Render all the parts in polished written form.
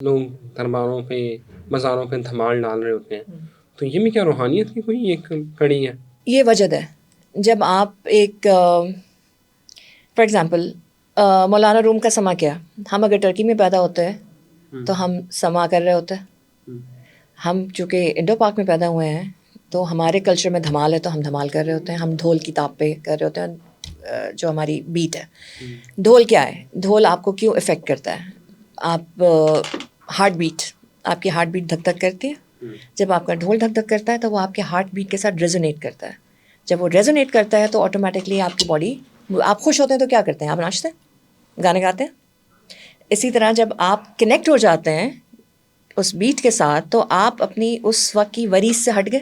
لوگ درباروں پہ مزاروں پہ دھمال ڈال رہے ہوتے ہیں، تو یہ بھی کیا روحانیت کی کوئی ایک کڑی ہے؟ یہ وجد ہے. جب آپ ایک فار ایگزامپل مولانا روم کا سما کیا، ہم اگر ٹرکی میں پیدا ہوتے ہیں تو ہم سما کر رہے ہوتے ہیں. ہم چونکہ انڈو پاک میں پیدا ہوئے ہیں تو ہمارے کلچر میں دھمال ہے تو ہم دھمال کر رہے ہوتے ہیں، ہم ڈھول کی تاپ پہ کر رہے ہوتے ہیں جو ہماری بیٹ ہے. ڈھول کیا ہے؟ ڈھول آپ کو کیوں افیکٹ کرتا ہے؟ آپ ہارٹ بیٹ، آپ کی ہارٹ بیٹ دھک دھک کرتی ہے. جب آپ کا ڈھول دھک دھک کرتا ہے تو وہ آپ کے ہارٹ بیٹ کے ساتھ ریزونیٹ کرتا ہے. جب وہ ریزونیٹ کرتا ہے تو آٹومیٹکلی آپ کی باڈی، آپ خوش ہوتے ہیں تو کیا کرتے ہیں؟ آپ ناچتے ہیں، گانے گاتے ہیں. اسی طرح جب آپ کنیکٹ ہو جاتے ہیں اس بیٹ کے ساتھ تو آپ اپنی اس وقت کی وریث سے ہٹ گئے.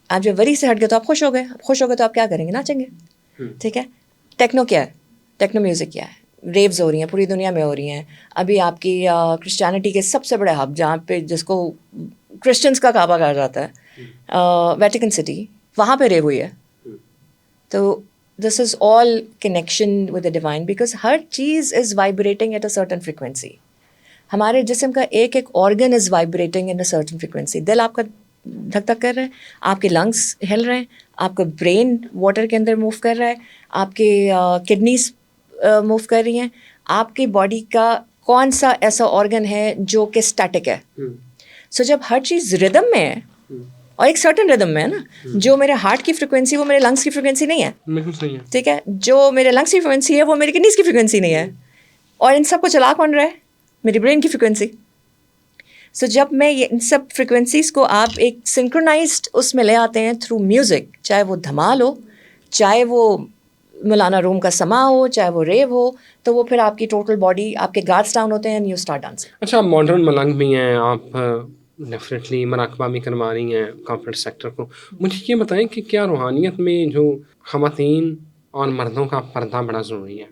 آپ جب وریث سے ہٹ گئے تو آپ خوش ہو گئے. خوش ہو گئے تو آپ کیا کریں گے؟ ناچیں گے. ٹھیک ہے. ٹیکنو کیا ہے؟ ٹیکنو میوزک کیا ہے؟ ریوز ہو رہی ہیں پوری دنیا میں ہو رہی ہیں. ابھی آپ کی کرسچینٹی کے سب سے بڑے ہب جہاں پہ جس کو کرسچنس کا کعبہ کہا جاتا ہے، ویٹیکن سٹی، وہاں پہ ریو ہوئی ہے. تو this is all connection with the divine because ہر چیز is vibrating at a certain frequency. ہمارے جسم کا ایک ایک organ is vibrating in a certain frequency. دل آپ کا دھک دھک کر رہا ہے، آپ کے لنگس ہل رہے ہیں، آپ کا برین واٹر کے اندر موو کر رہا ہے، آپ کے کڈنیز موو کر رہی ہیں. آپ کی باڈی کا کون سا ایسا آرگن ہے جو کہ اسٹیٹک ہے؟ سو جب ہر چیز ردم میں ہے اور ایک سرٹن ردم میں ہے نا، جو میرے ہارٹ کی فریکوینسی وہ میرے لنگس کی فریکوینسی نہیں ہے. ٹھیک ہے. جو میرے لنگس کی فریکوینسی ہے وہ میری کڈنیز کی فریکوینسی نہیں ہے. اور ان سب کو چلا کون رہا ہے؟ میری برین کی فریکوینسی. سو جب میں یہ ان سب فریکوینسیز کو آپ ایک سنکرونائزڈ اس میں لے آتے ہیں تھرو میوزک، چاہے وہ دھمال ہو، چاہے وہ مولانا روم کا سما ہو، چاہے وہ ریو ہو، تو وہ پھر آپ کی ٹوٹل باڈی، آپ کے گارڈس ڈاؤن ہوتے ہیں اینڈ یو اسٹارٹ ڈانسنگ. اچھا، ماڈرن ملنگ بھی ہیں آپ، ڈیفینیٹلی مراقبہ بھی کروا رہی ہیں کارپوریٹ سیکٹر کو. مجھے یہ بتائیں کہ کیا روحانیت میں جو خواتین اور مردوں کا پردہ بڑا ضروری ہے،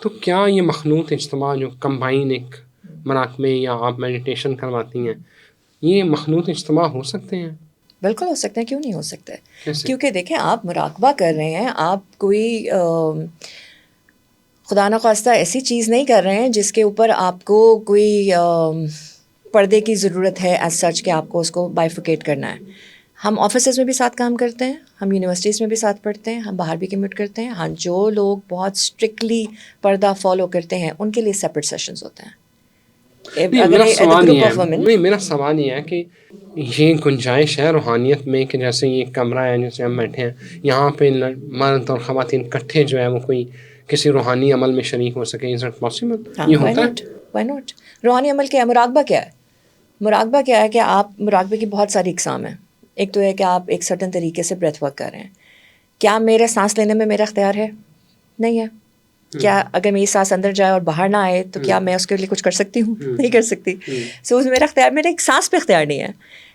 تو کیا یہ مخلوط اجتماع جو کمبائن ایک مراقبے یا آپ میڈیٹیشن کرواتی ہیں، یہ مخلوط اجتماع ہو سکتے ہیں؟ بالکل ہو سکتے ہیں، کیوں نہیں ہو سکتے؟ کیونکہ دیکھیں آپ مراقبہ کر رہے ہیں، آپ کوئی خدا نخواستہ ایسی چیز نہیں کر رہے ہیں جس کے اوپر آپ کو کوئی پردے کی ضرورت ہے ایز سچ کہ آپ کو اس کو بائیفیکیٹ کرنا ہے. ہم آفیسز میں بھی ساتھ کام کرتے ہیں، ہم یونیورسٹیز میں بھی ساتھ پڑھتے ہیں، ہم باہر بھی کمیٹ کرتے ہیں. ہاں، جو لوگ بہت اسٹرکٹلی پردہ فالو کرتے ہیں ان کے لیے سیپریٹ سیشنز ہوتے ہیں. میرا سوال یہ ہے کہ یہ گنجائش ہے روحانیت میں کہ جیسے یہ کمرہ ہے جیسے ہم بیٹھے ہیں، یہاں پہ مرد اور خواتین اکٹھے جو ہے وہ کوئی کسی روحانی عمل میں شریک ہو سکے؟ Is it possible? یہ ہوتا ہے؟ Why not. روحانی عمل کیا ہے؟ مراقبہ کیا ہے؟ مراقبہ کیا ہے کہ آپ مراقبے کی بہت ساری اقسام ہیں. ایک تو ہے کہ آپ ایک سرٹن طریقے سے بریتھ ورک کر رہے ہیں. کیا میرے سانس لینے میں میرا اختیار ہے؟ نہیں ہے. کیا اگر میری سانس اندر جائے اور باہر نہ آئے تو کیا میں اس کے لیے کچھ کر سکتی ہوں؟ نہیں کر سکتی. سو میرا اختیار، میرے ایک سانس پہ اختیار نہیں ہے،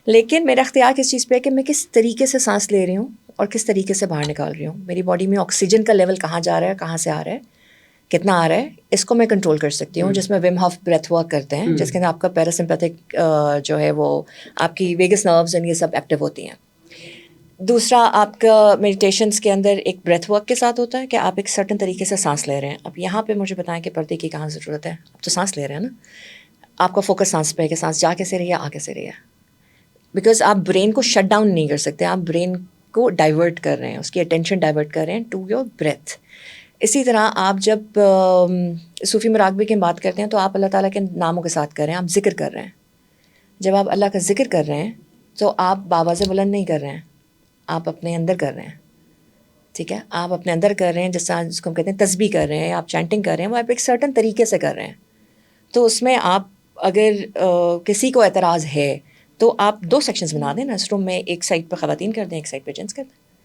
لیکن میرا اختیار کس چیز پہ ہے کہ میں کس طریقے سے سانس لے رہی ہوں اور کس طریقے سے باہر نکال رہی ہوں. میری باڈی میں آکسیجن کا لیول کہاں جا رہا ہے، کہاں سے آ رہا ہے، کتنا آ رہا ہے، اس کو میں کنٹرول کر سکتی ہوں. جس میں ویم ہاف بریتھ ورک کرتے ہیں، جس کے اندر آپ کا پیراسمپیتھک جو ہے وہ آپ کی ویگس نروز اینڈ یہ سب ایکٹیو ہوتی ہیں. دوسرا آپ کا میڈیٹیشنس کے اندر ایک بریتھ ورک کے ساتھ ہوتا ہے کہ آپ ایک سرٹن طریقے سے سانس لے رہے ہیں. اب یہاں پہ مجھے بتائیں کہ پردے کی کہاں ضرورت ہے؟ آپ تو سانس لے رہے ہیں نا، آپ کا فوکس سانس پہ ہے کہ سانس جا کیسے رہی ہے، آ کیسے رہی ہے. بیکاز آپ برین کو شٹ ڈاؤن نہیں کر سکتے، آپ برین کو ڈائیورٹ کر رہے ہیں، اس کی اٹینشن ڈائیورٹ کر رہے ہیں ٹو یور بریتھ. اسی طرح آپ جب صوفی مراقبے کی بات کرتے ہیں تو آپ اللہ تعالیٰ کے ناموں کے ساتھ کر رہے ہیں، آپ ذکر کر رہے ہیں. جب آپ اللہ کا ذکر کر رہے ہیں تو آپ بآواز بلند نہیں کر رہے ہیں، آپ اپنے اندر کر رہے ہیں. ٹھیک ہے. آپ اپنے اندر کر رہے ہیں، جس کو ہم کہتے ہیں تسبیح کر رہے ہیں، آپ چینٹنگ کر رہے ہیں، وہ آپ ایک سرٹن طریقے سے کر رہے ہیں. تو اس میں آپ اگر کسی کو اعتراض ہے تو آپ 2 سیکشنز بنا دیں نا اس روم میں، ایک سائڈ پہ خواتین کر دیں، ایک سائڈ پہ جینٹس کر دیں.